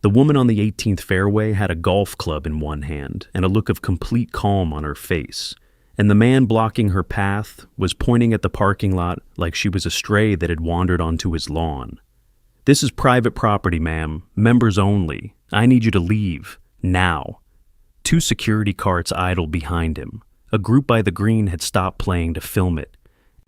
The woman on the 18th fairway had a golf club in one hand and a look of complete calm on her face, and the man blocking her path was pointing at the parking lot like she was a stray that had wandered onto his lawn. "This is private property, ma'am. Members only. I need you to leave. Now." Two security carts idled behind him. A group by the green had stopped playing to film it,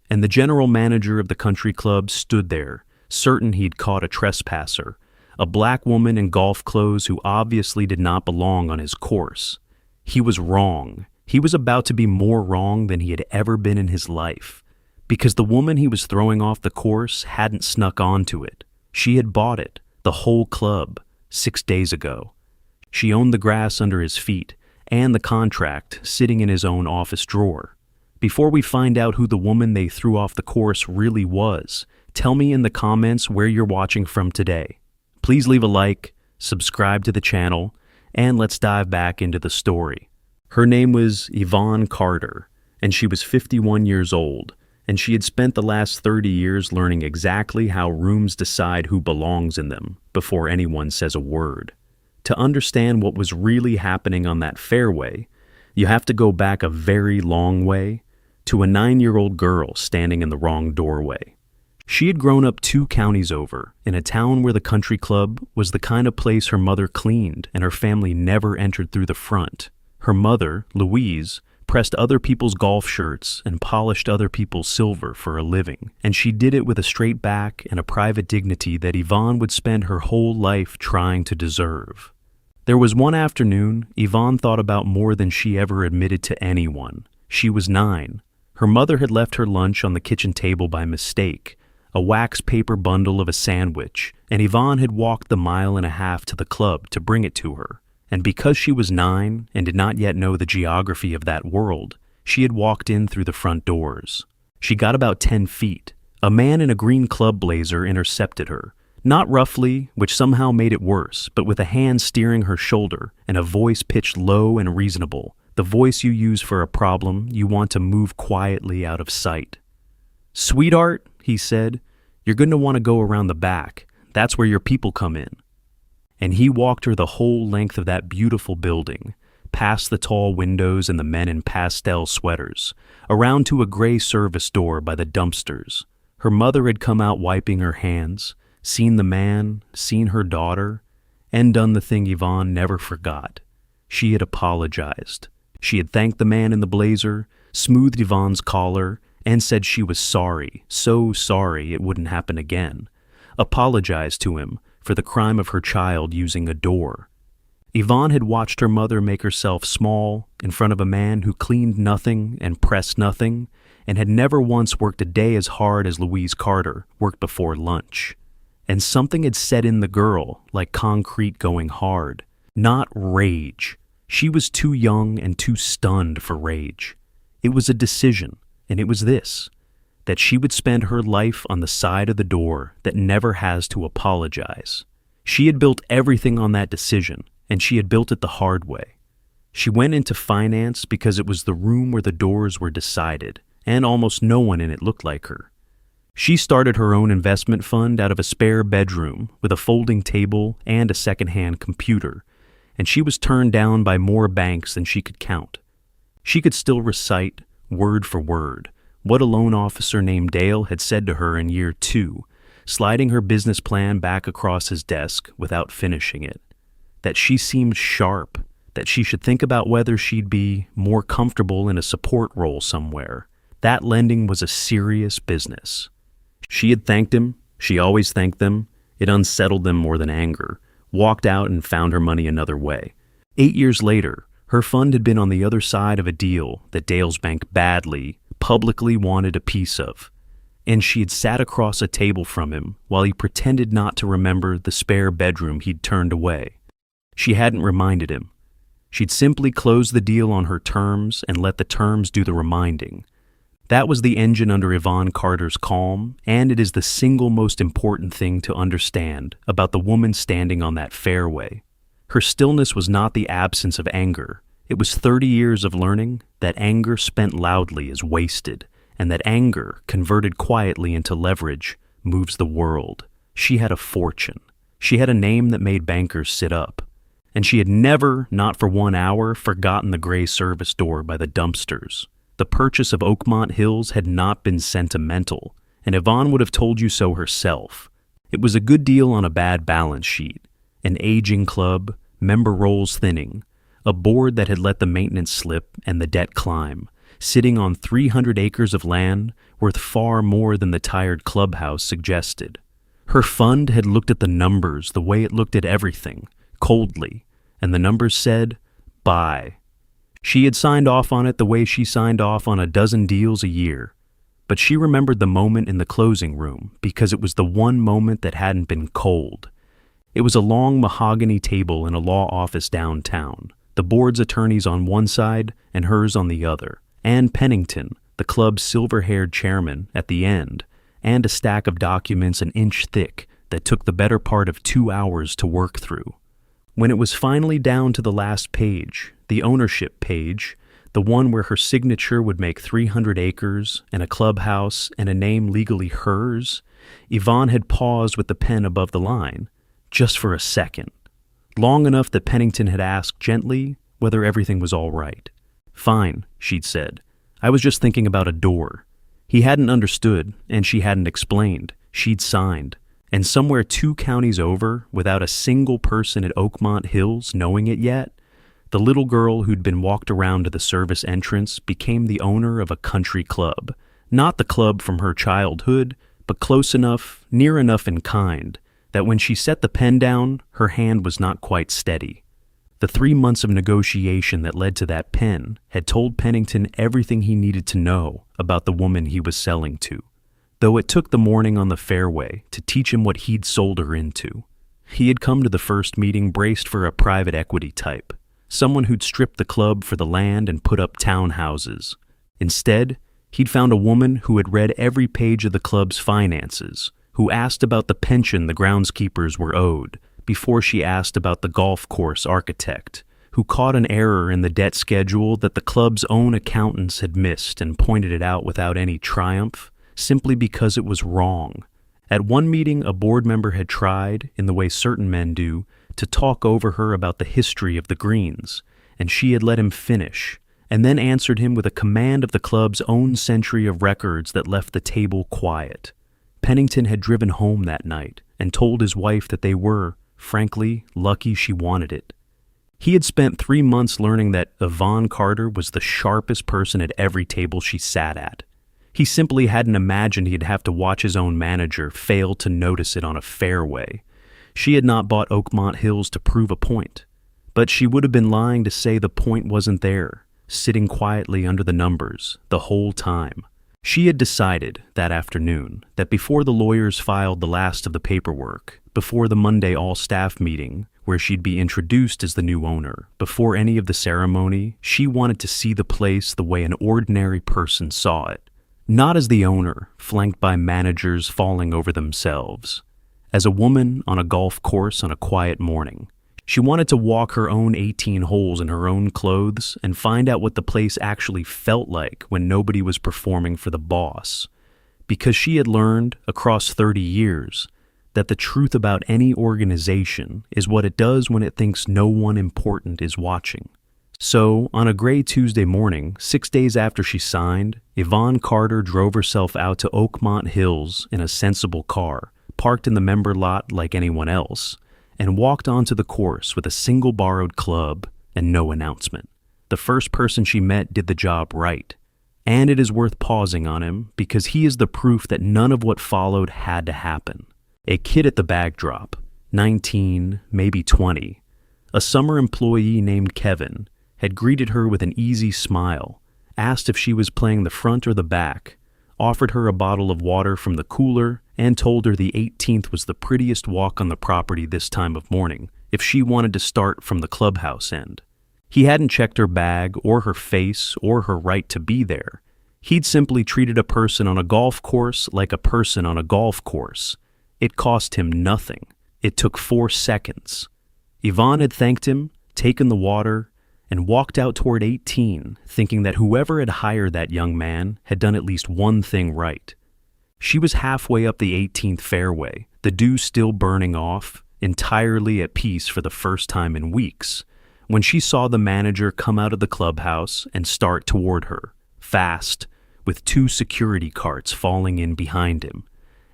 and the general manager of the country club stood there, certain he'd caught a trespasser, a black woman in golf clothes who obviously did not belong on his course. He was wrong. He was about to be more wrong than he had ever been in his life, because the woman he was throwing off the course hadn't snuck onto it. She had bought it, the whole club, 6 days ago. She owned the grass under his feet and the contract sitting in his own office drawer. Before we find out who the woman they threw off the course really was, tell me in the comments where you're watching from today. Please leave a like, subscribe to the channel, and let's dive back into the story. Her name was Yvonne Carter, and she was 51 years old, and she had spent the last 30 years learning exactly how rooms decide who belongs in them before anyone says a word. To understand what was really happening on that fairway, you have to go back a very long way to a 9-year-old girl standing in the wrong doorway. She had grown up 2 counties over, in a town where the country club was the kind of place her mother cleaned and her family never entered through the front. Her mother, Louise, pressed other people's golf shirts and polished other people's silver for a living, and she did it with a straight back and a private dignity that Yvonne would spend her whole life trying to deserve. There was one afternoon Yvonne thought about more than she ever admitted to anyone. She was 9. Her mother had left her lunch on the kitchen table by mistake, a wax paper bundle of a sandwich, and Yvonne had walked the 1.5 miles to the club to bring it to her. And because she was 9 and did not yet know the geography of that world, she had walked in through the front doors. She got about 10 feet. A man in a green club blazer intercepted her, not roughly, which somehow made it worse, but with a hand steering her shoulder and a voice pitched low and reasonable, the voice you use for a problem you want to move quietly out of sight. "Sweetheart," he said, "you're going to want to go around the back. That's where your people come in." And he walked her the whole length of that beautiful building, past the tall windows and the men in pastel sweaters, around to a gray service door by the dumpsters. Her mother had come out wiping her hands, seen the man, seen her daughter, and done the thing Yvonne never forgot. She had apologized. She had thanked the man in the blazer, smoothed Yvonne's collar, and said she was sorry, so sorry it wouldn't happen again. Apologized to him for the crime of her child using a door. Yvonne had watched her mother make herself small in front of a man who cleaned nothing and pressed nothing, and had never once worked a day as hard as Louise Carter worked before lunch. And something had set in the girl like concrete going hard. Not rage. She was too young and too stunned for rage. It was a decision, and it was this: that she would spend her life on the side of the door that never has to apologize. She had built everything on that decision, and she had built it the hard way. She went into finance because it was the room where the doors were decided, and almost no one in it looked like her. She started her own investment fund out of a spare bedroom with a folding table and a second-hand computer, and she was turned down by more banks than she could count. She could still recite, word for word, what a loan officer named Dale had said to her in year 2, sliding her business plan back across his desk without finishing it. That she seemed sharp, that she should think about whether she'd be more comfortable in a support role somewhere. That lending was a serious business. She had thanked him. She always thanked them. It unsettled them more than anger. Walked out and found her money another way. 8 years later, her fund had been on the other side of a deal that Dale's bank badly, publicly wanted a piece of, and she had sat across a table from him while he pretended not to remember the spare bedroom he'd turned away. She hadn't reminded him. She'd simply closed the deal on her terms and let the terms do the reminding. That was the engine under Yvonne Carter's calm, and it is the single most important thing to understand about the woman standing on that fairway. Her stillness was not the absence of anger. It was 30 years of learning that anger spent loudly is wasted, and that anger, converted quietly into leverage, moves the world. She had a fortune. She had a name that made bankers sit up. And she had never, not for 1 hour, forgotten the gray service door by the dumpsters. The purchase of Oakmont Hills had not been sentimental, and Yvonne would have told you so herself. It was a good deal on a bad balance sheet, an aging club, member rolls thinning, a board that had let the maintenance slip and the debt climb, sitting on 300 acres of land worth far more than the tired clubhouse suggested. Her fund had looked at the numbers the way it looked at everything, coldly, and the numbers said, buy. She had signed off on it the way she signed off on a dozen deals a year, but she remembered the moment in the closing room because it was the one moment that hadn't been cold. It was a long mahogany table in a law office downtown, the board's attorneys on one side and hers on the other, and Pennington, the club's silver-haired chairman, at the end, and a stack of documents an inch thick that took the better part of 2 hours to work through. When it was finally down to the last page, the ownership page, the one where her signature would make 300 acres and a clubhouse and a name legally hers, Yvonne had paused with the pen above the line, just for a second, long enough that Pennington had asked gently whether everything was all right. Fine, she'd said. I was just thinking about a door. He hadn't understood, and she hadn't explained. She'd signed. And somewhere 2 counties over, without a single person at Oakmont Hills knowing it yet, the little girl who'd been walked around to the service entrance became the owner of a country club. Not the club from her childhood, but close enough, near enough in kind, that when she set the pen down, her hand was not quite steady. The 3 months of negotiation that led to that pen had told Pennington everything he needed to know about the woman he was selling to, though it took the morning on the fairway to teach him what he'd sold her into. He had come to the first meeting braced for a private equity type, someone who'd stripped the club for the land and put up townhouses. Instead, he'd found a woman who had read every page of the club's finances, who asked about the pension the groundskeepers were owed before she asked about the golf course architect, who caught an error in the debt schedule that the club's own accountants had missed and pointed it out without any triumph, simply because it was wrong. At one meeting, a board member had tried, in the way certain men do, to talk over her about the history of the greens, and she had let him finish, and then answered him with a command of the club's own century of records that left the table quiet. Pennington had driven home that night and told his wife that they were, frankly, lucky she wanted it. He had spent 3 months learning that Yvonne Carter was the sharpest person at every table she sat at. He simply hadn't imagined he'd have to watch his own manager fail to notice it on a fairway. She had not bought Oakmont Hills to prove a point, but she would have been lying to say the point wasn't there, sitting quietly under the numbers the whole time. She had decided that afternoon that before the lawyers filed the last of the paperwork, before the Monday all-staff meeting where she'd be introduced as the new owner, before any of the ceremony, she wanted to see the place the way an ordinary person saw it. Not as the owner, flanked by managers falling over themselves. As a woman on a golf course on a quiet morning. She wanted to walk her own 18 holes in her own clothes and find out what the place actually felt like when nobody was performing for the boss. Because she had learned, across 30 years, that the truth about any organization is what it does when it thinks no one important is watching. So, on a gray Tuesday morning, 6 days after she signed, Yvonne Carter drove herself out to Oakmont Hills in a sensible car, parked in the member lot like anyone else, and walked onto the course with a single borrowed club and no announcement. The first person she met did the job right, and it is worth pausing on him because he is the proof that none of what followed had to happen. A kid at the bag drop, 19, maybe 20, a summer employee named Kevin, had greeted her with an easy smile, asked if she was playing the front or the back, offered her a bottle of water from the cooler, and told her the 18th was the prettiest walk on the property this time of morning if she wanted to start from the clubhouse end. He hadn't checked her bag or her face or her right to be there. He'd simply treated a person on a golf course like a person on a golf course. It cost him nothing. It took 4 seconds. Yvonne had thanked him, taken the water, and walked out toward 18, thinking that whoever had hired that young man had done at least one thing right. She was halfway up the 18th fairway, the dew still burning off, entirely at peace for the first time in weeks, when she saw the manager come out of the clubhouse and start toward her, fast, with 2 security carts falling in behind him,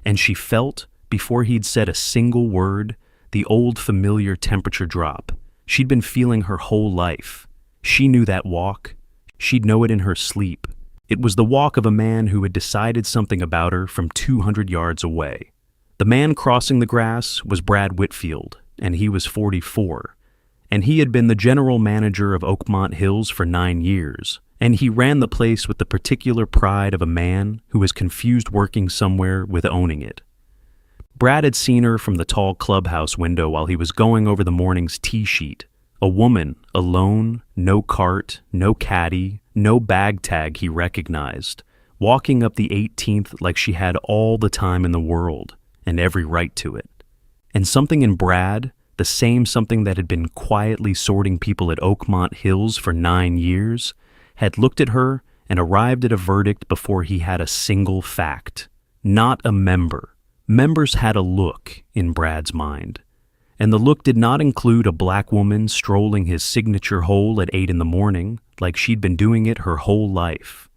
and she felt, before he'd said a single word, the old familiar temperature drop she'd been feeling her whole life. She knew that walk. She'd know it in her sleep. It was the walk of a man who had decided something about her from 200 yards away. The man crossing the grass was Brad Whitfield, and he was 44. And he had been the general manager of Oakmont Hills for 9 years, and he ran the place with the particular pride of a man who has confused working somewhere with owning it. Brad had seen her from the tall clubhouse window while he was going over the morning's tee sheet. A woman, alone, no cart, no caddy, no bag tag he recognized, walking up the 18th like she had all the time in the world, and every right to it. And something in Brad, the same something that had been quietly sorting people at Oakmont Hills for 9 years, had looked at her and arrived at a verdict before he had a single fact. Not a member. Members had a look in Brad's mind. And the look did not include a black woman strolling his signature hole at 8 in the morning, like she'd been doing it her whole life.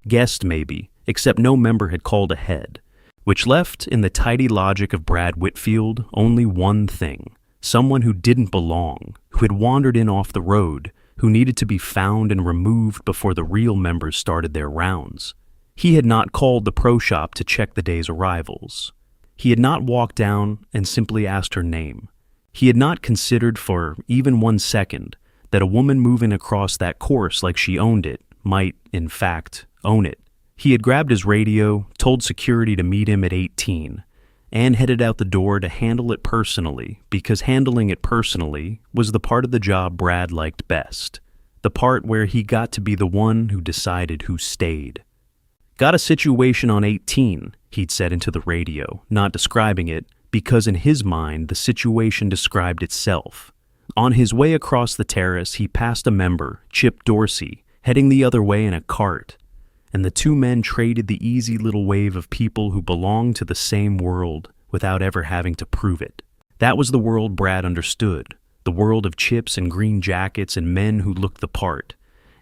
Guessed maybe, except no member had called ahead, which left in the tidy logic of Brad Whitfield only one thing: someone who didn't belong, who had wandered in off the road, who needed to be found and removed before the real members started their rounds. He had not called the pro shop to check the day's arrivals. He had not walked down and simply asked her name. He had not considered for even 1 second that a woman moving across that course like she owned it might, in fact, own it. He had grabbed his radio, told security to meet him at 18, and headed out the door to handle it personally, because handling it personally was the part of the job Brad liked best, the part where he got to be the one who decided who stayed. "Got a situation on 18, he'd said into the radio, not describing it, because in his mind the situation described itself. On his way across the terrace, he passed a member, Chip Dorsey, heading the other way in a cart, and the 2 men traded the easy little wave of people who belonged to the same world without ever having to prove it. That was the world Brad understood, the world of chips and green jackets and men who looked the part,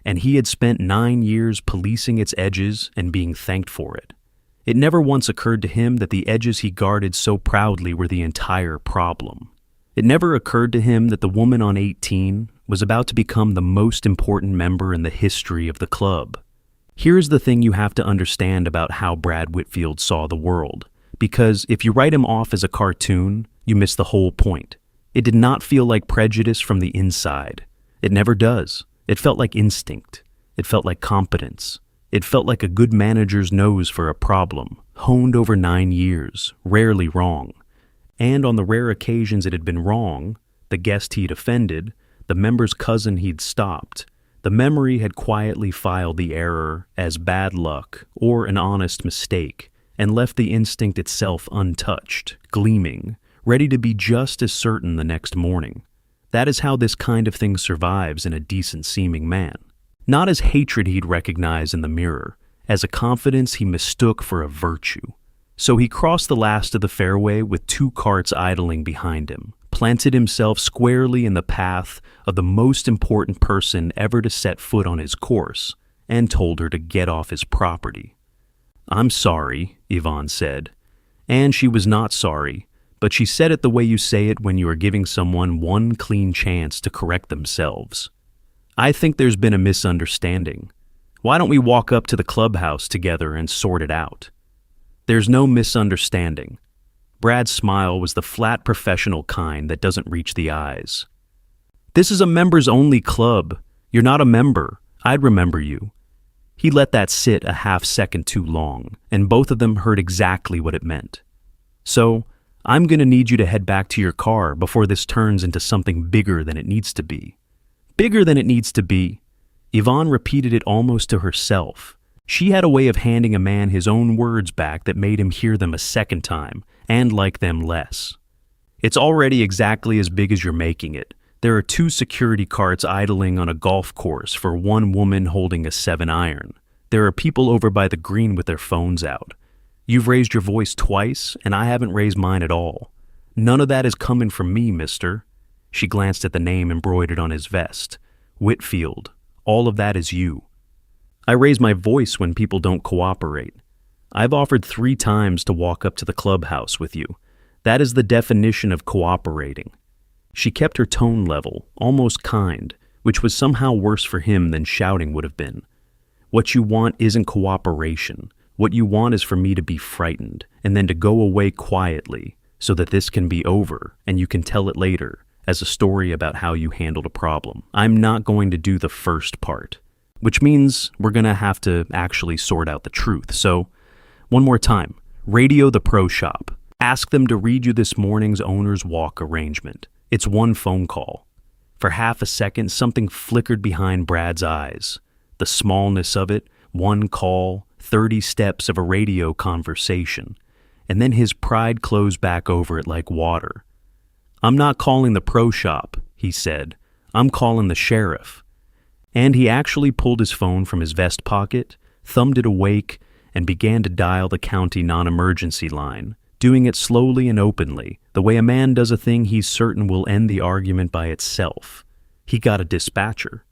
and he had spent 9 years policing its edges and being thanked for it. It never once occurred to him that the edges he guarded so proudly were the entire problem. It never occurred to him that the woman on 18 was about to become the most important member in the history of the club. Here's the thing you have to understand about how Brad Whitfield saw the world, because if you write him off as a cartoon, you miss the whole point. It did not feel like prejudice from the inside. It never does. It felt like instinct. It felt like competence. It felt like a good manager's nose for a problem, honed over 9 years, rarely wrong. And on the rare occasions it had been wrong, the guest he'd offended, the member's cousin he'd stopped, the memory had quietly filed the error as bad luck or an honest mistake, and left the instinct itself untouched, gleaming, ready to be just as certain the next morning. That is how this kind of thing survives in a decent-seeming man. Not as hatred he'd recognize in the mirror, as a confidence he mistook for a virtue. So he crossed the last of the fairway with 2 carts idling behind him, planted himself squarely in the path of the most important person ever to set foot on his course, and told her to get off his property. "I'm sorry," Yvonne said. And she was not sorry, but she said it the way you say it when you are giving someone one clean chance to correct themselves. "I think there's been a misunderstanding. Why don't we walk up to the clubhouse together and sort it out?" "There's no misunderstanding." Brad's smile was the flat professional kind that doesn't reach the eyes. "This is a members-only club. You're not a member. I'd remember you." He let that sit a half second too long, and both of them heard exactly what it meant. "So, I'm going to need you to head back to your car before this turns into something bigger than it needs to be." "Bigger than it needs to be." Yvonne repeated it almost to herself. She had a way of handing a man his own words back that made him hear them a second time, and like them less. "It's already exactly as big as you're making it. There are 2 security carts idling on a golf course for 1 woman holding a 7-iron. There are people over by the green with their phones out. You've raised your voice twice, and I haven't raised mine at all. None of that is coming from me, mister. She glanced at the name embroidered on his vest. Whitfield. All of that is you. I raise my voice when people don't cooperate. I've offered 3 times to walk up to the clubhouse with you. That is the definition of cooperating. She kept her tone level, almost kind, which was somehow worse for him than shouting would have been. What you want isn't cooperation. What you want is for me to be frightened, and then to go away quietly, so that this can be over, and you can tell it later, as a story about how you handled a problem. I'm not going to do the first part, which means we're going to have to actually sort out the truth. So, one more time, radio the pro shop. Ask them to read you this morning's owner's walk arrangement. It's 1 phone call. For half a second, something flickered behind Brad's eyes. The smallness of it, 1 call, 30 steps of a radio conversation. And then his pride closed back over it like water. I'm not calling the pro shop, he said. I'm calling the sheriff. And he actually pulled his phone from his vest pocket, thumbed it awake, and began to dial the county non-emergency line, doing it slowly and openly, the way a man does a thing he's certain will end the argument by itself. He got a dispatcher.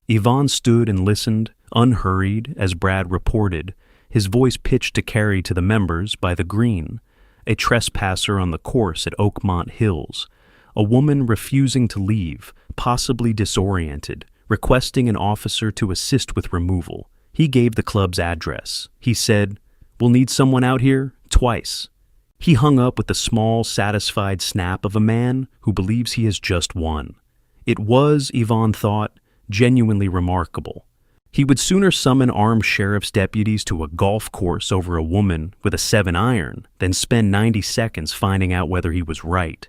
Yvonne stood and listened, unhurried, as Brad reported, his voice pitched to carry to the members by the green, a trespasser on the course at Oakmont Hills, a woman refusing to leave, possibly disoriented, requesting an officer to assist with removal. He gave the club's address. He said, "We'll need someone out here," twice. He hung up with the small, satisfied snap of a man who believes he has just won. It was, Yvonne thought, genuinely remarkable. He would sooner summon armed sheriff's deputies to a golf course over a woman with a 7-iron than spend 90 seconds finding out whether he was right.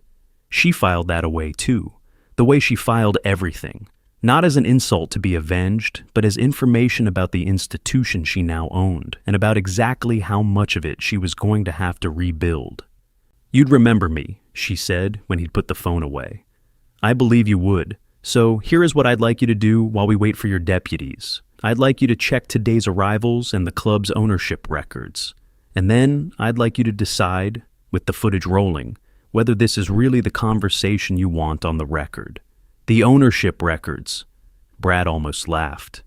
She filed that away too, the way she filed everything, not as an insult to be avenged, but as information about the institution she now owned and about exactly how much of it she was going to have to rebuild. "You'd remember me," she said when he'd put the phone away. "I believe you would. So here is what I'd like you to do while we wait for your deputies. I'd like you to check today's arrivals and the club's ownership records. And then I'd like you to decide, with the footage rolling, whether this is really the conversation you want on the record. The ownership records." Brad almost laughed.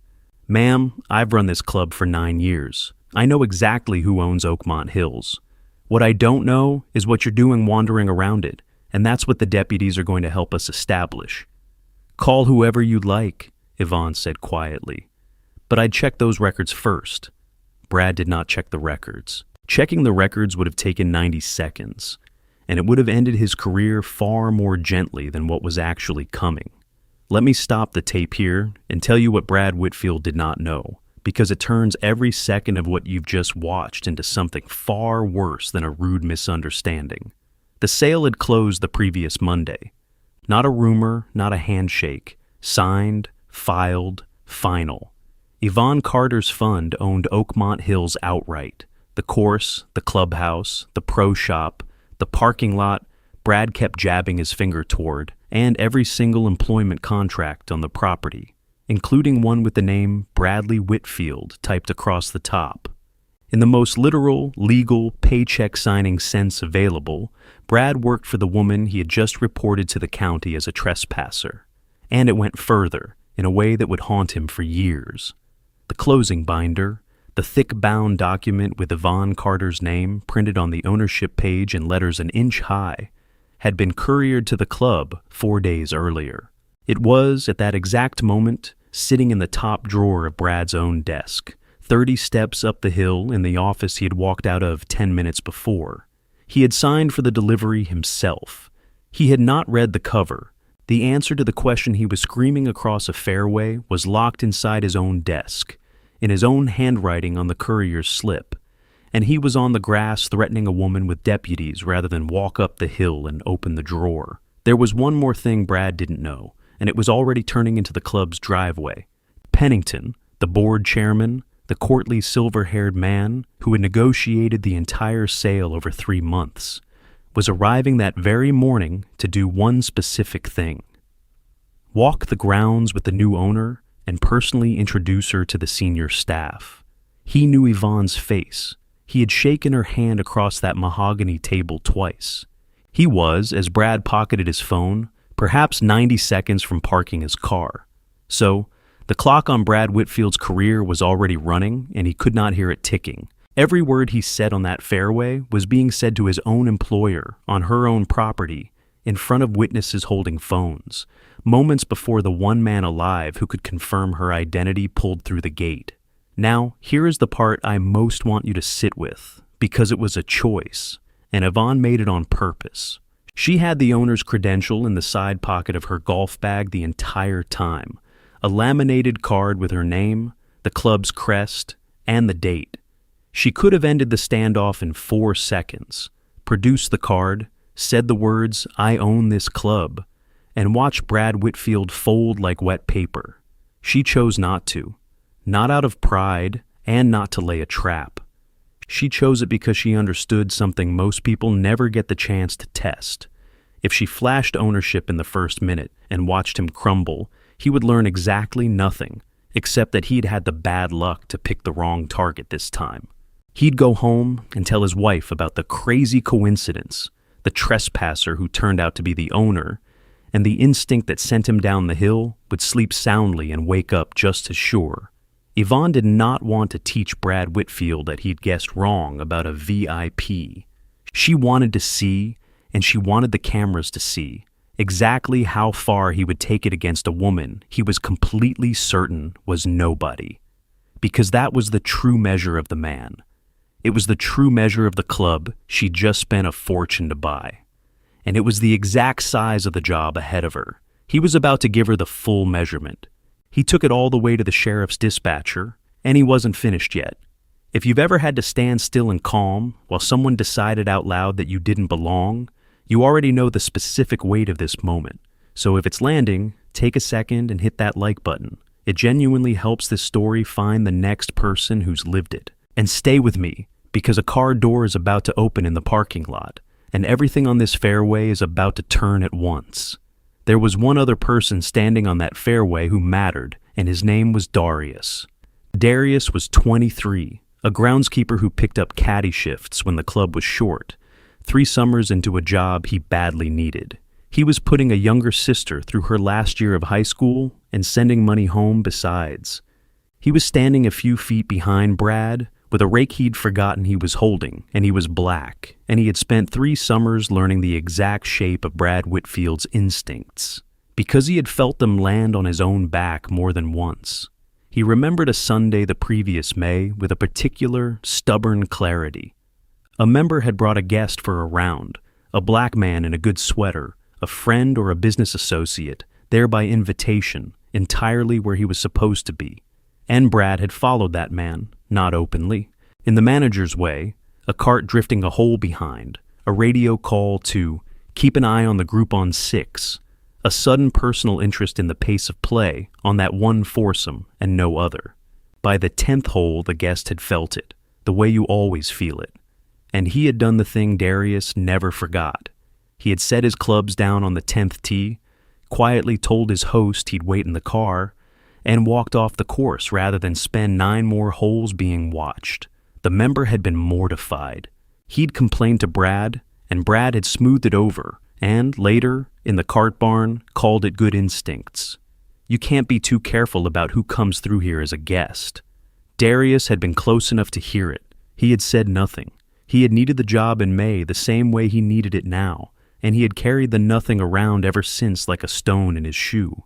"Ma'am, I've run this club for 9 years. I know exactly who owns Oakmont Hills. What I don't know is what you're doing wandering around it, and that's what the deputies are going to help us establish." "Call whoever you'd like," Yvonne said quietly. "But I'd check those records first." Brad did not check the records. Checking the records would have taken 90 seconds, and it would have ended his career far more gently than what was actually coming. Let me stop the tape here and tell you what Brad Whitfield did not know, because it turns every second of what you've just watched into something far worse than a rude misunderstanding. The sale had closed the previous Monday. Not a rumor, not a handshake. Signed, filed, final. Yvonne Carter's fund owned Oakmont Hills outright. The course, the clubhouse, the pro shop, the parking lot Brad kept jabbing his finger toward, and every single employment contract on the property, including one with the name Bradley Whitfield typed across the top. In the most literal, legal, paycheck-signing sense available, Brad worked for the woman he had just reported to the county as a trespasser. And it went further, in a way that would haunt him for years. The closing binder, the thick-bound document with Yvonne Carter's name printed on the ownership page in letters an inch high, had been couriered to the club 4 days earlier. It was, at that exact moment, sitting in the top drawer of Brad's own desk, 30 steps up the hill in the office he had walked out of 10 minutes before. He had signed for the delivery himself. He had not read the cover. The answer to the question he was screaming across a fairway was locked inside his own desk, in his own handwriting on the courier's slip, and he was on the grass threatening a woman with deputies rather than walk up the hill and open the drawer. There was one more thing Brad didn't know, and it was already turning into the club's driveway. Pennington, the board chairman, the courtly silver-haired man who had negotiated the entire sale over 3 months, was arriving that very morning to do one specific thing: walk the grounds with the new owner and personally introduce her to the senior staff. He knew Yvonne's face. He had shaken her hand across that mahogany table twice. He was, as Brad pocketed his phone, perhaps 90 seconds from parking his car. So, the clock on Brad Whitfield's career was already running, and he could not hear it ticking. Every word he said on that fairway was being said to his own employer, on her own property, in front of witnesses holding phones, moments before the one man alive who could confirm her identity pulled through the gate. Now, here is the part I most want you to sit with, because it was a choice, and Yvonne made it on purpose. She had the owner's credential in the side pocket of her golf bag the entire time, a laminated card with her name, the club's crest, and the date. She could have ended the standoff in 4 seconds, produced the card, said the words, "I own this club," and watched Brad Whitfield fold like wet paper. She chose not to, not out of pride and not to lay a trap. She chose it because she understood something most people never get the chance to test. If she flashed ownership in the first minute and watched him crumble, he would learn exactly nothing, except that he'd had the bad luck to pick the wrong target this time. He'd go home and tell his wife about the crazy coincidence, the trespasser who turned out to be the owner, and the instinct that sent him down the hill would sleep soundly and wake up just as sure. Yvonne did not want to teach Brad Whitfield that he'd guessed wrong about a VIP. She wanted to see, and she wanted the cameras to see, exactly how far he would take it against a woman he was completely certain was nobody. Because that was the true measure of the man. It was the true measure of the club she'd just spent a fortune to buy. And it was the exact size of the job ahead of her. He was about to give her the full measurement. He took it all the way to the sheriff's dispatcher, and he wasn't finished yet. If you've ever had to stand still and calm while someone decided out loud that you didn't belong, you already know the specific weight of this moment. So if it's landing, take a second and hit that like button. It genuinely helps this story find the next person who's lived it. And stay with me, because a car door is about to open in the parking lot, and everything on this fairway is about to turn at once. There was one other person standing on that fairway who mattered, and his name was Darius. Darius was 23, a groundskeeper who picked up caddy shifts when the club was short, 3 summers into a job he badly needed. He was putting a younger sister through her last year of high school and sending money home besides. He was standing a few feet behind Brad, with a rake he'd forgotten he was holding, and he was black, and he had spent 3 summers learning the exact shape of Brad Whitfield's instincts, because he had felt them land on his own back more than once. He remembered a Sunday the previous May with a particular, stubborn clarity. A member had brought a guest for a round, a black man in a good sweater, a friend or a business associate, there by invitation, entirely where he was supposed to be. And Brad had followed that man, not openly. In the manager's way, a cart drifting a hole behind, a radio call to keep an eye on the group on 6, a sudden personal interest in the pace of play on that one foursome and no other. By the 10th hole, the guest had felt it, the way you always feel it. And he had done the thing Darius never forgot. He had set his clubs down on the 10th tee, quietly told his host he'd wait in the car, and walked off the course rather than spend 9 more holes being watched. The member had been mortified. He'd complained to Brad, and Brad had smoothed it over, and later, in the cart barn, called it good instincts. You can't be too careful about who comes through here as a guest. Darius had been close enough to hear it. He had said nothing. He had needed the job in May the same way he needed it now, and he had carried the nothing around ever since like a stone in his shoe.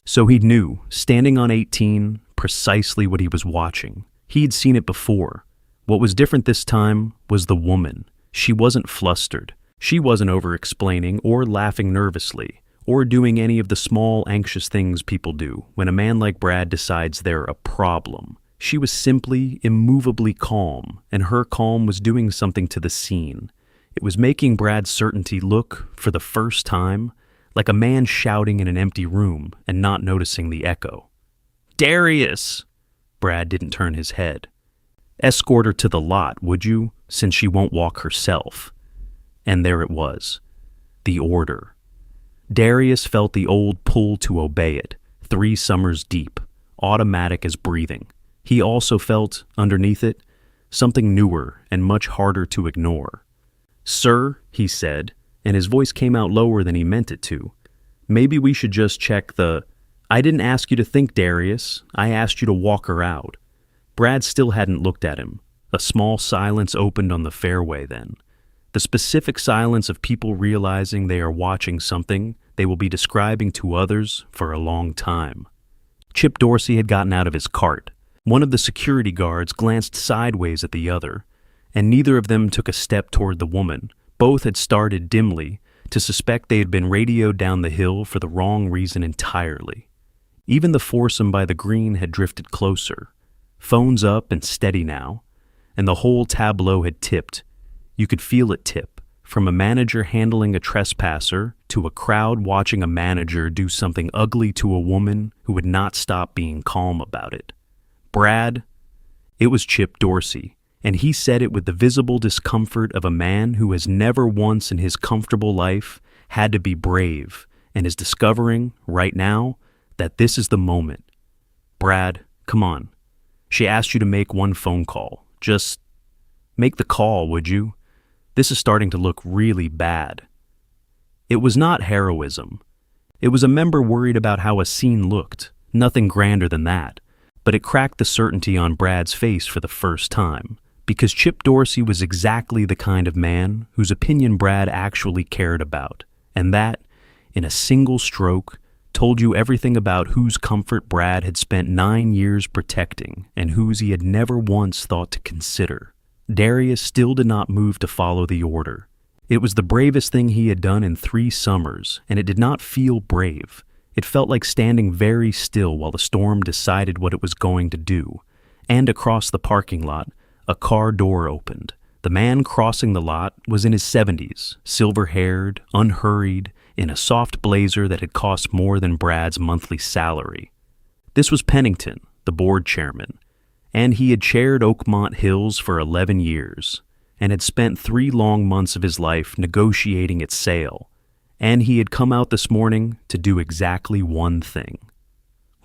So he knew, standing on 18, precisely what he was watching. He'd seen it before. What was different this time was the woman. She wasn't flustered. She wasn't over-explaining or laughing nervously, or doing any of the small, anxious things people do when a man like Brad decides they're a problem. She was simply, immovably calm, and her calm was doing something to the scene. It was making Brad's certainty look, for the first time, like a man shouting in an empty room and not noticing the echo. "Darius!" Brad didn't turn his head. "Escort her to the lot, would you, since she won't walk herself?" And there it was. The order. Darius felt the old pull to obey it, 3 summers deep, automatic as breathing. He also felt, underneath it, something newer and much harder to ignore. "Sir," he said, and his voice came out lower than he meant it to. "Maybe we should just check the... I didn't ask you to think, Darius. I asked you to walk her out." Brad still hadn't looked at him. A small silence opened on the fairway then. The specific silence of people realizing they are watching something they will be describing to others for a long time. Chip Dorsey had gotten out of his cart. One of the security guards glanced sideways at the other, and neither of them took a step toward the woman. Both had started dimly to suspect they had been radioed down the hill for the wrong reason entirely. Even the foursome by the green had drifted closer. Phones up and steady now, and the whole tableau had tipped. You could feel it tip, from a manager handling a trespasser to a crowd watching a manager do something ugly to a woman who would not stop being calm about it. Brad, it was Chip Dorsey, and he said it with the visible discomfort of a man who has never once in his comfortable life had to be brave and is discovering, right now, that this is the moment. "Brad, come on. She asked you to make one phone call. Just make the call, would you? This is starting to look really bad." It was not heroism. It was a member worried about how a scene looked, nothing grander than that, but it cracked the certainty on Brad's face for the first time, because Chip Dorsey was exactly the kind of man whose opinion Brad actually cared about, and that, in a single stroke, told you everything about whose comfort Brad had spent 9 years protecting and whose he had never once thought to consider. Darius still did not move to follow the order. It was the bravest thing he had done in 3 summers, and it did not feel brave. It felt like standing very still while the storm decided what it was going to do. And across the parking lot, a car door opened. The man crossing the lot was in his 70s, silver-haired, unhurried, in a soft blazer that had cost more than Brad's monthly salary. This was Pennington, the board chairman, and he had chaired Oakmont Hills for 11 years, and had spent 3 long months of his life negotiating its sale, and he had come out this morning to do exactly one thing: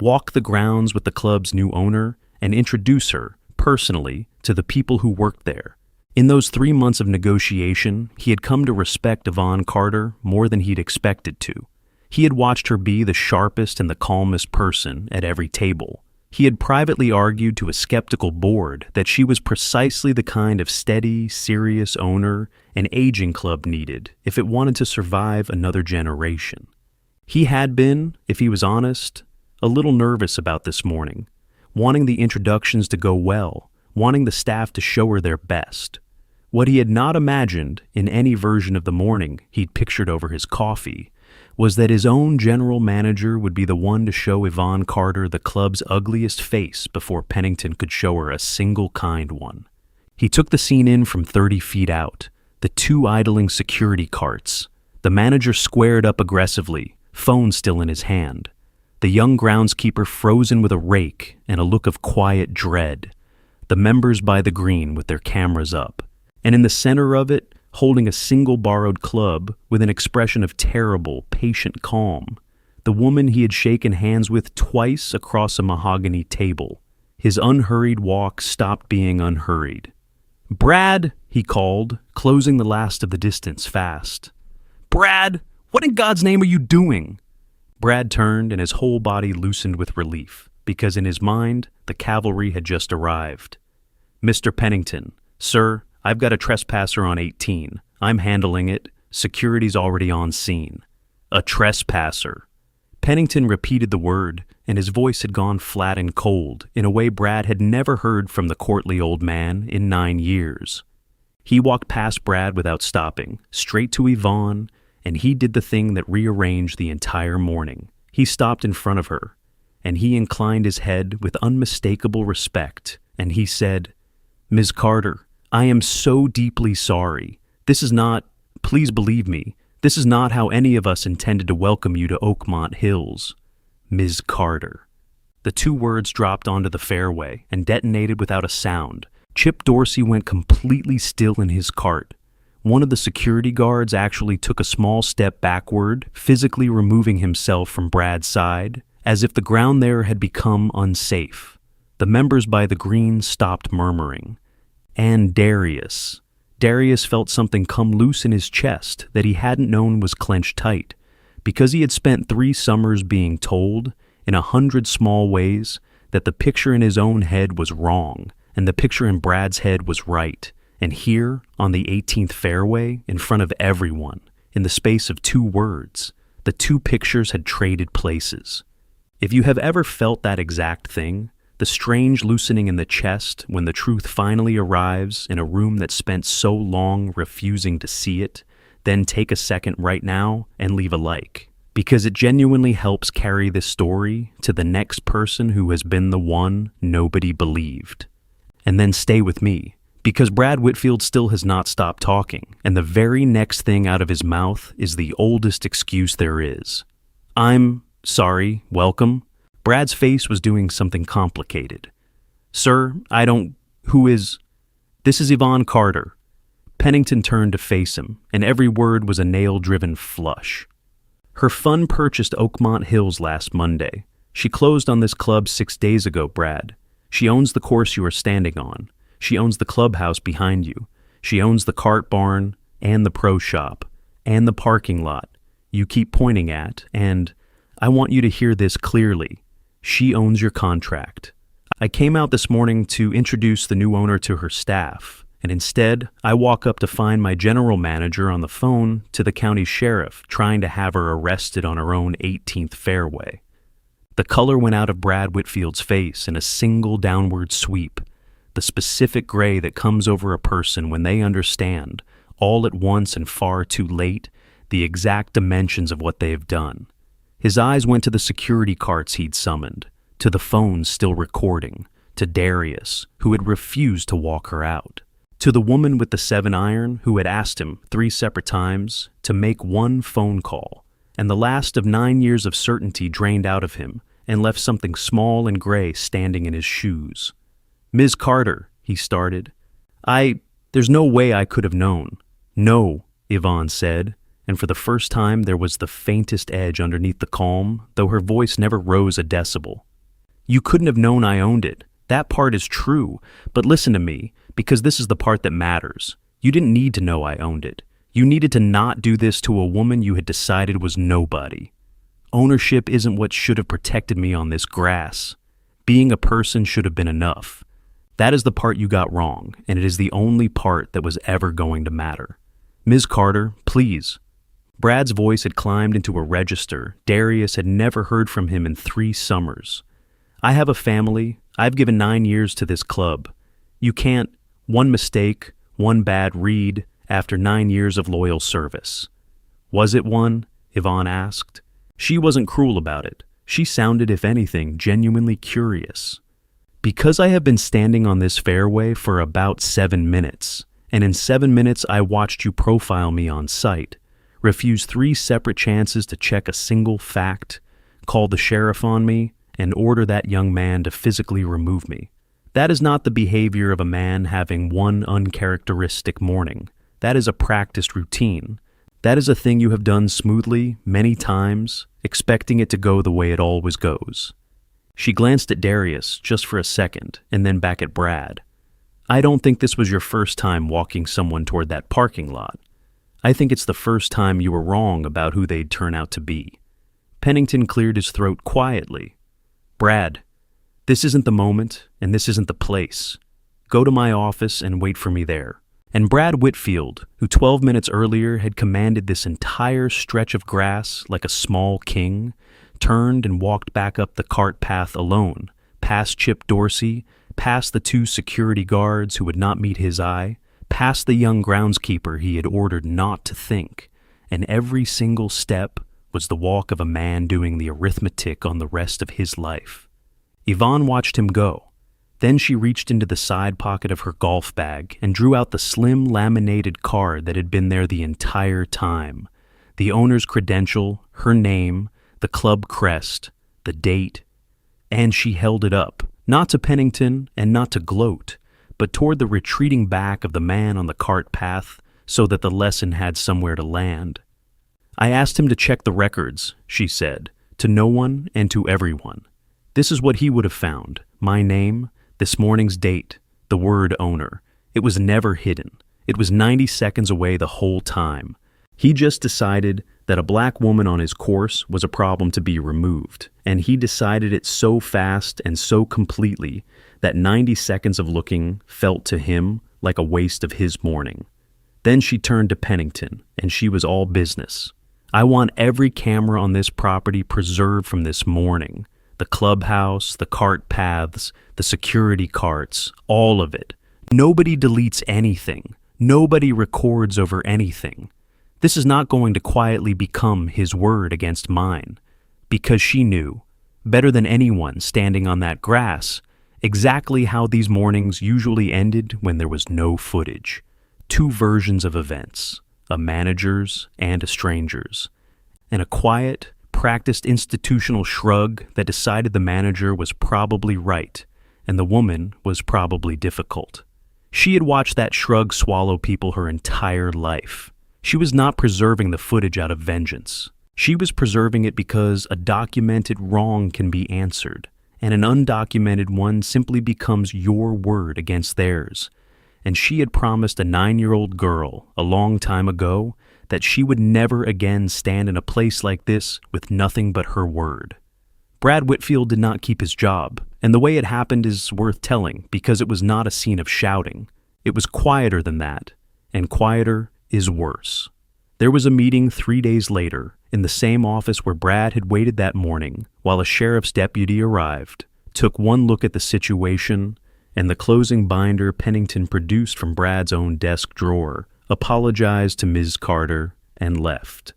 walk the grounds with the club's new owner and introduce her, personally, to the people who worked there. In those 3 months of negotiation, he had come to respect Yvonne Carter more than he'd expected to. He had watched her be the sharpest and the calmest person at every table. He had privately argued to a skeptical board that she was precisely the kind of steady, serious owner an aging club needed if it wanted to survive another generation. He had been, if he was honest, a little nervous about this morning, wanting the introductions to go well, wanting the staff to show her their best. What he had not imagined in any version of the morning he'd pictured over his coffee was that his own general manager would be the one to show Yvonne Carter the club's ugliest face before Pennington could show her a single kind one. He took the scene in from 30 feet out, the 2 idling security carts. The manager squared up aggressively, phone still in his hand. The young groundskeeper frozen with a rake and a look of quiet dread. The members by the green with their cameras up. And in the center of it, holding a single borrowed club with an expression of terrible, patient calm, the woman he had shaken hands with twice across a mahogany table. His unhurried walk stopped being unhurried. "Brad," he called, closing the last of the distance fast. "Brad, what in God's name are you doing?" Brad turned and his whole body loosened with relief, because in his mind, the cavalry had just arrived. "Mr. Pennington, sir, I've got a trespasser on 18. I'm handling it. Security's already on scene." A trespasser. Pennington repeated the word, and his voice had gone flat and cold in a way Brad had never heard from the courtly old man in 9 years. He walked past Brad without stopping, straight to Yvonne, and he did the thing that rearranged the entire morning. He stopped in front of her, and he inclined his head with unmistakable respect, and he said, "Ms. Carter, I am so deeply sorry. This is not, please believe me, this is not how any of us intended to welcome you to Oakmont Hills. Ms. Carter." The 2 words dropped onto the fairway and detonated without a sound. Chip Dorsey went completely still in his cart. One of the security guards actually took a small step backward, physically removing himself from Brad's side, as if the ground there had become unsafe. The members by the green stopped murmuring. And Darius. Darius felt something come loose in his chest that he hadn't known was clenched tight, because he had spent 3 summers being told, in 100 small ways, that the picture in his own head was wrong, and the picture in Brad's head was right. And here, on the 18th fairway, in front of everyone, in the space of 2 words, the 2 pictures had traded places. If you have ever felt that exact thing, the strange loosening in the chest when the truth finally arrives in a room that spent so long refusing to see it, then take a second right now and leave a like, because it genuinely helps carry this story to the next person who has been the one nobody believed. And then stay with me, because Brad Whitfield still has not stopped talking, and the very next thing out of his mouth is the oldest excuse there is. "I'm sorry, welcome." Brad's face was doing something complicated. "Sir, who is—" "This is Yvonne Carter." Pennington turned to face him, and every word was a nail-driven flush. "Her fund purchased Oakmont Hills last Monday. She closed on this club 6 days ago, Brad. She owns the course you are standing on. She owns the clubhouse behind you. She owns the cart barn, and the pro shop, and the parking lot you keep pointing at, and I want you to hear this clearly. She owns your contract. I came out this morning to introduce the new owner to her staff, and instead, I walk up to find my general manager on the phone to the county sheriff trying to have her arrested on her own 18th fairway." The color went out of Brad Whitfield's face in a single downward sweep, the specific gray that comes over a person when they understand, all at once and far too late, the exact dimensions of what they have done. His eyes went to the security carts he'd summoned, to the phones still recording, to Darius, who had refused to walk her out, to the woman with the 7-iron who had asked him 3 separate times to make 1 phone call, and the last of 9 years of certainty drained out of him and left something small and gray standing in his shoes. "Ms. Carter," he started. There's no way I could have known." "No," Yvonne said, and for the first time there was the faintest edge underneath the calm, though her voice never rose a decibel. "You couldn't have known I owned it. That part is true, but listen to me, because this is the part that matters. You didn't need to know I owned it. You needed to not do this to a woman you had decided was nobody. Ownership isn't what should have protected me on this grass. Being a person should have been enough. That is the part you got wrong, and it is the only part that was ever going to matter. Ms. Carter, please." Brad's voice had climbed into a register Darius had never heard from him in 3 summers. "I have a family. I've given 9 years to this club. You can't, 1 mistake, 1 bad read, after 9 years of loyal service." "Was it one?" Yvonne asked. She wasn't cruel about it. She sounded, if anything, genuinely curious. "Because I have been standing on this fairway for about 7 minutes, and in 7 minutes I watched you profile me on site, refuse 3 separate chances to check a single fact, call the sheriff on me, and order that young man to physically remove me. That is not the behavior of a man having 1 uncharacteristic morning. That is a practiced routine. That is a thing you have done smoothly many times, expecting it to go the way it always goes." She glanced at Darius just for a second, and then back at Brad. "I don't think this was your first time walking someone toward that parking lot. I think it's the first time you were wrong about who they'd turn out to be." Pennington cleared his throat quietly. "Brad, this isn't the moment, and this isn't the place. Go to my office and wait for me there." And Brad Whitfield, who 12 minutes earlier had commanded this entire stretch of grass like a small king, turned and walked back up the cart path alone, past Chip Dorsey, past the 2 security guards who would not meet his eye, past the young groundskeeper he had ordered not to think, and every single step was the walk of a man doing the arithmetic on the rest of his life. Yvonne watched him go. Then she reached into the side pocket of her golf bag and drew out the slim laminated card that had been there the entire time. The owner's credential, her name, the club crest, the date, and she held it up, not to Pennington and not to gloat, but toward the retreating back of the man on the cart path so that the lesson had somewhere to land. "I asked him to check the records," she said, "to no one and to everyone. This is what he would have found: my name, this morning's date, the word owner. It was never hidden. It was 90 seconds away the whole time. He just decided that a black woman on his course was a problem to be removed, and he decided it so fast and so completely that 90 seconds of looking felt to him like a waste of his morning. Then she turned to Pennington, and she was all business. I want every camera on this property preserved from this morning. The clubhouse, the cart paths, the security carts, all of it. Nobody deletes anything. Nobody records over anything. This is not going to quietly become his word against mine, because she knew, better than anyone standing on that grass, exactly how these mornings usually ended when there was no footage. Two versions of events, a manager's and a stranger's, and a quiet, practiced institutional shrug that decided the manager was probably right and the woman was probably difficult. She had watched that shrug swallow people her entire life. She was not preserving the footage out of vengeance. She was preserving it because a documented wrong can be answered, and an undocumented one simply becomes your word against theirs. And she had promised a 9-year-old girl a long time ago that she would never again stand in a place like this with nothing but her word. Brad Whitfield did not keep his job, and the way it happened is worth telling because it was not a scene of shouting. It was quieter than that, and quieter is worse. There was a meeting 3 days later in the same office where Brad had waited that morning while a sheriff's deputy arrived, took one look at the situation, and the closing binder Pennington produced from Brad's own desk drawer, apologized to Ms. Carter, and left.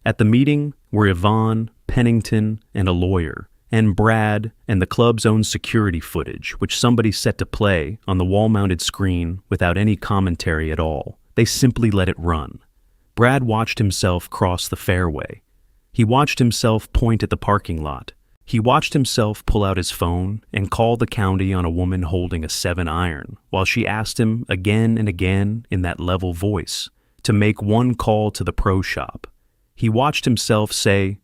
At the meeting were Yvonne, Pennington, and a lawyer, and Brad and the club's own security footage, which somebody set to play on the wall-mounted screen without any commentary at all. They simply let it run. Brad watched himself cross the fairway. He watched himself point at the parking lot. He watched himself pull out his phone and call the county on a woman holding a 7-iron, while she asked him again and again in that level voice to make one call to the pro shop. He watched himself say,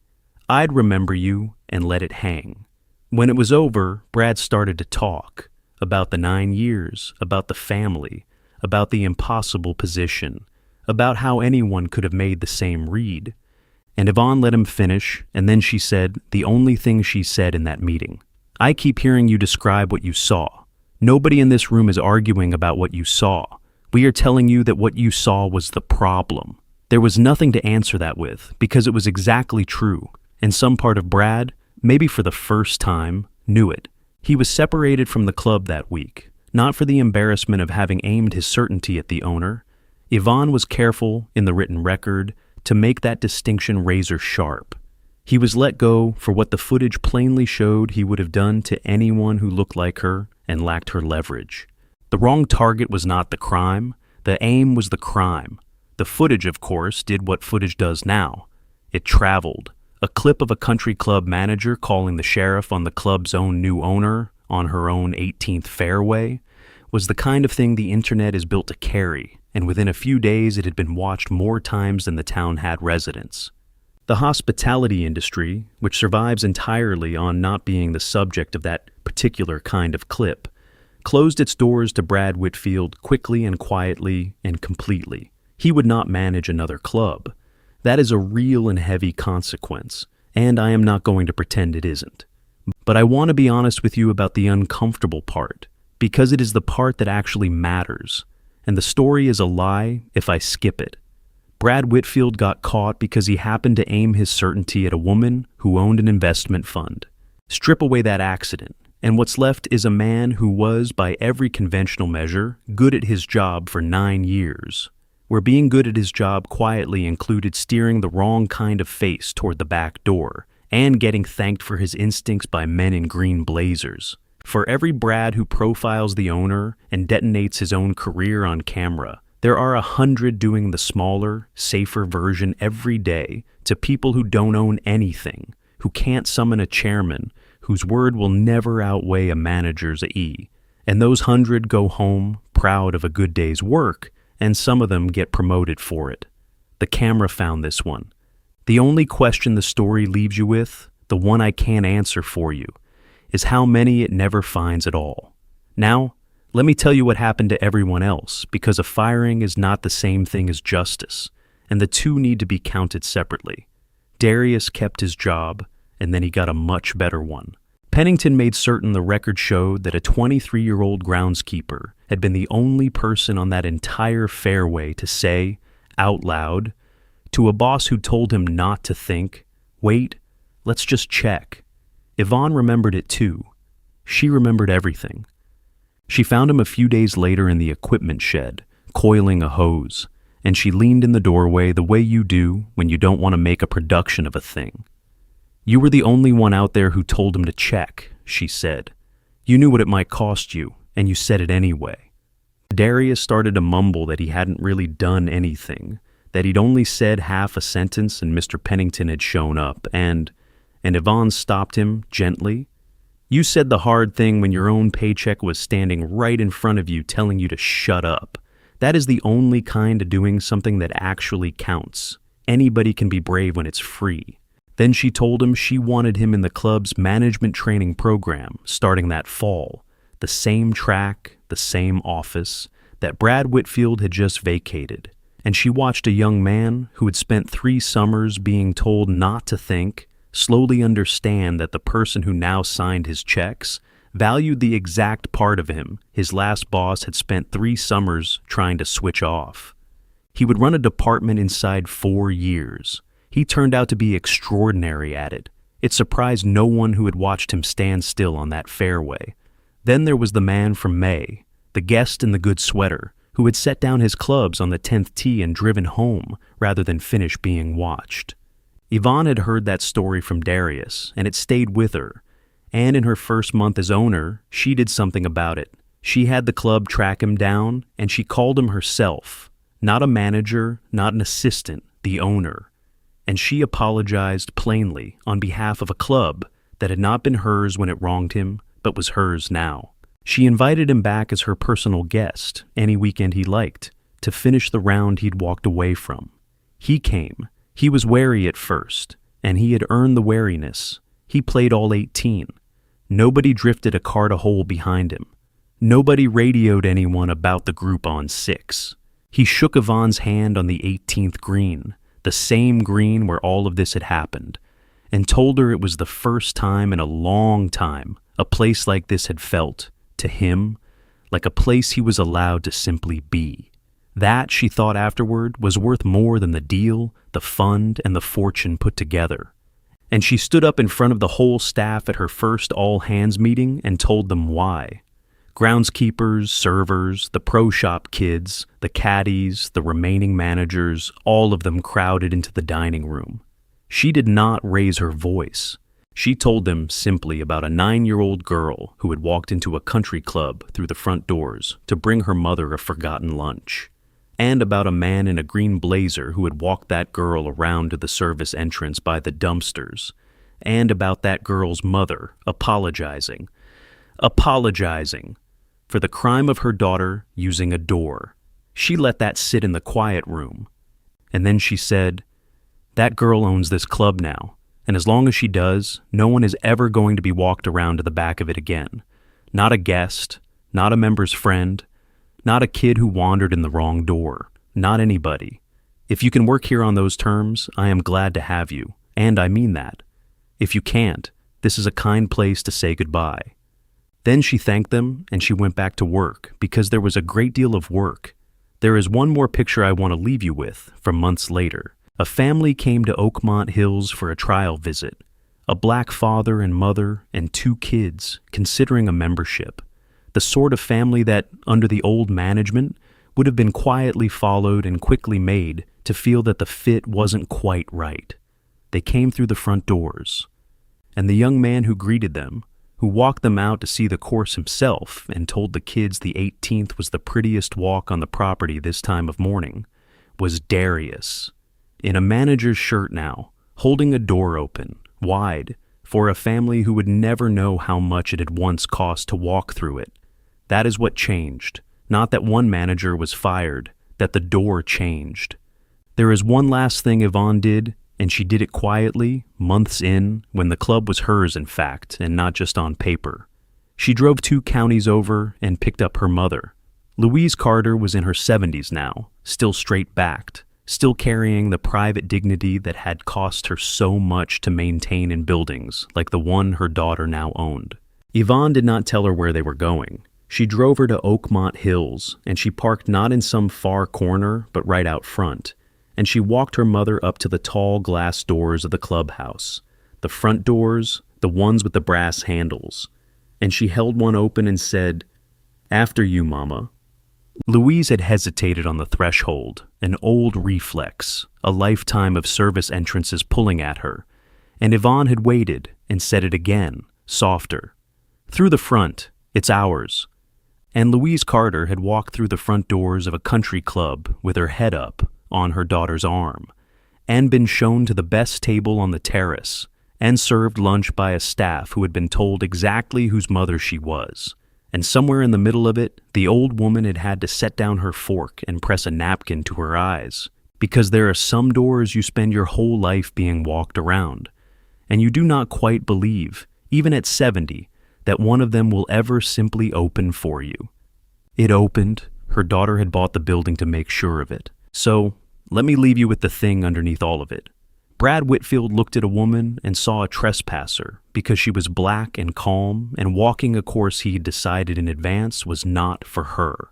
"I'd remember you," and let it hang. When it was over, Brad started to talk about the 9 years, about the family, about the impossible position, about how anyone could have made the same read. And Yvonne let him finish, and then she said the only thing she said in that meeting. "I keep hearing you describe what you saw. Nobody in this room is arguing about what you saw. We are telling you that what you saw was the problem." There was nothing to answer that with, because it was exactly true, and some part of Brad, maybe for the first time, knew it. He was separated from the club that week, not for the embarrassment of having aimed his certainty at the owner. Yvonne was careful, in the written record, to make that distinction razor sharp. He was let go for what the footage plainly showed he would have done to anyone who looked like her and lacked her leverage. The wrong target was not the crime. The aim was the crime. The footage, of course, did what footage does now. It traveled. A clip of a country club manager calling the sheriff on the club's own new owner on her own 18th fairway was the kind of thing the internet is built to carry, and within a few days it had been watched more times than the town had residents. The hospitality industry, which survives entirely on not being the subject of that particular kind of clip, closed its doors to Brad Whitfield quickly and quietly and completely. He would not manage another club. That is a real and heavy consequence, and I am not going to pretend it isn't. But I want to be honest with you about the uncomfortable part, because it is the part that actually matters, and the story is a lie if I skip it. Brad Whitfield got caught because he happened to aim his certainty at a woman who owned an investment fund. Strip away that accident, and what's left is a man who was, by every conventional measure, good at his job for 9 years, where being good at his job quietly included steering the wrong kind of face toward the back door, and getting thanked for his instincts by men in green blazers. For every Brad who profiles the owner and detonates his own career on camera, there are 100 doing the smaller, safer version every day to people who don't own anything, who can't summon a chairman, whose word will never outweigh a manager's E. And those 100 go home proud of a good day's work, and some of them get promoted for it. The camera found this one. The only question the story leaves you with, the one I can't answer for you, is how many it never finds at all. Now, Let me tell you what happened to everyone else, because a firing is not the same thing as justice, and the two need to be counted separately. Darius kept his job, and then he got a much better one. Pennington made certain the record showed that a 23-year-old groundskeeper had been the only person on that entire fairway to say, out loud, to a boss who told him not to think, "Wait, let's just check." Yvonne remembered it too. She remembered everything. She found him a few days later in the equipment shed, coiling a hose, and she leaned in the doorway the way you do when you don't want to make a production of a thing. "You were the only one out there who told him to check," she said. "You knew what it might cost you, and you said it anyway." Darius started to mumble that he hadn't really done anything, that he'd only said half a sentence and Mr. Pennington had shown up, and Yvonne stopped him gently. "You said the hard thing when your own paycheck was standing right in front of you telling you to shut up. That is the only kind of doing something that actually counts. Anybody can be brave when it's free." Then she told him she wanted him in the club's management training program starting that fall, the same track, the same office that Brad Whitfield had just vacated. And she watched a young man who had spent 3 summers being told not to think slowly understand that the person who now signed his checks valued the exact part of him his last boss had spent 3 summers trying to switch off. He would run a department inside 4 years. He turned out to be extraordinary at it. It surprised no one who had watched him stand still on that fairway. Then there was the man from May, the guest in the good sweater, who had set down his clubs on the 10th tee and driven home rather than finish being watched. Yvonne had heard that story from Darius, and it stayed with her. And in her first month as owner, she did something about it. She had the club track him down, and she called him herself. Not a manager, not an assistant, the owner. And she apologized plainly on behalf of a club that had not been hers when it wronged him, but was hers now. She invited him back as her personal guest, any weekend he liked, to finish the round he'd walked away from. He came. He was wary at first, and he had earned the wariness. He played all 18. Nobody drifted a cart a hole behind him. Nobody radioed anyone about the group on 6. He shook Yvonne's hand on the 18th green, the same green where all of this had happened, and told her it was the first time in a long time a place like this had felt, to him, like a place he was allowed to simply be. That, she thought afterward, was worth more than the deal, the fund, and the fortune put together. And she stood up in front of the whole staff at her first all-hands meeting and told them why. Groundskeepers, servers, the pro shop kids, the caddies, the remaining managers, all of them crowded into the dining room. She did not raise her voice. She told them simply about a 9-year-old girl who had walked into a country club through the front doors to bring her mother a forgotten lunch, and about a man in a green blazer who had walked that girl around to the service entrance by the dumpsters, and about that girl's mother apologizing for the crime of her daughter using a door. She let that sit in the quiet room. And then she said, "That girl owns this club now, and as long as she does, no one is ever going to be walked around to the back of it again. Not a guest, not a member's friend, not a kid who wandered in the wrong door, not anybody. If you can work here on those terms, I am glad to have you, and I mean that. If you can't, this is a kind place to say goodbye." Then she thanked them, and she went back to work, because there was a great deal of work. There is one more picture I want to leave you with, from months later. A family came to Oakmont Hills for a trial visit. A black father and mother and 2 kids, considering a membership. The sort of family that, under the old management, would have been quietly followed and quickly made to feel that the fit wasn't quite right. They came through the front doors. And the young man who greeted them, who walked them out to see the course himself and told the kids the 18th was the prettiest walk on the property this time of morning, was Darius, in a manager's shirt now, holding a door open, wide, for a family who would never know how much it had once cost to walk through it. That is what changed, not that one manager was fired, that the door changed. There is one last thing Yvonne did, and she did it quietly, months in, when the club was hers in fact, and not just on paper. She drove 2 counties over and picked up her mother. Louise Carter was in her 70s now, still straight-backed, still carrying the private dignity that had cost her so much to maintain in buildings like the one her daughter now owned. Yvonne did not tell her where they were going. She drove her to Oakmont Hills, and she parked not in some far corner, but right out front. And she walked her mother up to the tall glass doors of the clubhouse. The front doors, the ones with the brass handles. And she held one open and said, "After you, Mama." Louise had hesitated on the threshold, an old reflex, a lifetime of service entrances pulling at her. And Yvonne had waited and said it again, softer. "Through the front, it's ours." And Louise Carter had walked through the front doors of a country club with her head up on her daughter's arm, and been shown to the best table on the terrace, and served lunch by a staff who had been told exactly whose mother she was. And somewhere in the middle of it, the old woman had had to set down her fork and press a napkin to her eyes, because there are some doors you spend your whole life being walked around, and you do not quite believe, even at 70, that one of them will ever simply open for you. It opened. Her daughter had bought the building to make sure of it. So, let me leave you with the thing underneath all of it. Brad Whitfield looked at a woman and saw a trespasser because she was black and calm and walking a course he had decided in advance was not for her.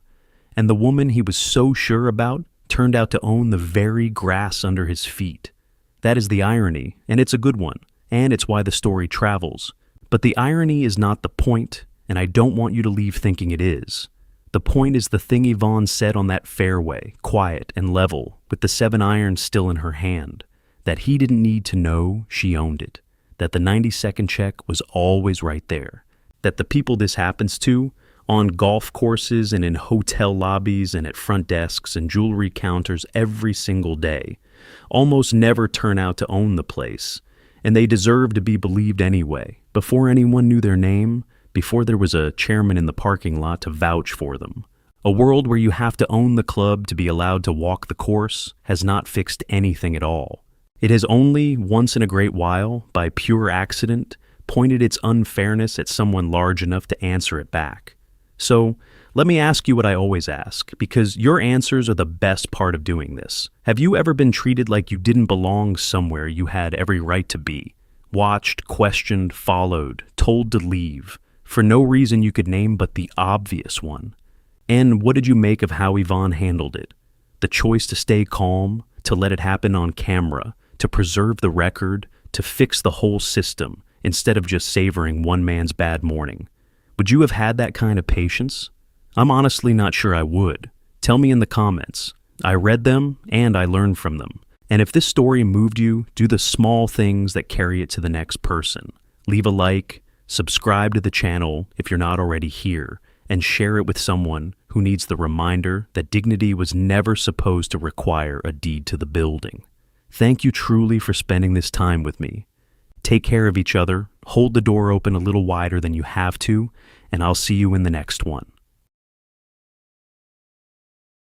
And the woman he was so sure about turned out to own the very grass under his feet. That is the irony, and it's a good one, and it's why the story travels. But the irony is not the point, and I don't want you to leave thinking it is. The point is the thing Yvonne said on that fairway, quiet and level, with the 7-iron still in her hand, that he didn't need to know she owned it, that the 90-second check was always right there, that the people this happens to, on golf courses and in hotel lobbies and at front desks and jewelry counters every single day, almost never turn out to own the place, and they deserve to be believed anyway, before anyone knew their name, before there was a chairman in the parking lot to vouch for them. A world where you have to own the club to be allowed to walk the course has not fixed anything at all. It has only, once in a great while, by pure accident, pointed its unfairness at someone large enough to answer it back. So, let me ask you what I always ask, because your answers are the best part of doing this. Have you ever been treated like you didn't belong somewhere you had every right to be? Watched, questioned, followed, told to leave, for no reason you could name but the obvious one. And what did you make of how Yvonne handled it? The choice to stay calm, to let it happen on camera, to preserve the record, to fix the whole system, instead of just savoring one man's bad morning. Would you have had that kind of patience? I'm honestly not sure I would. Tell me in the comments. I read them and I learned from them. And if this story moved you, do the small things that carry it to the next person. Leave a like, subscribe to the channel if you're not already here, and share it with someone who needs the reminder that dignity was never supposed to require a deed to the building. Thank you truly for spending this time with me. Take care of each other, hold the door open a little wider than you have to, and I'll see you in the next one.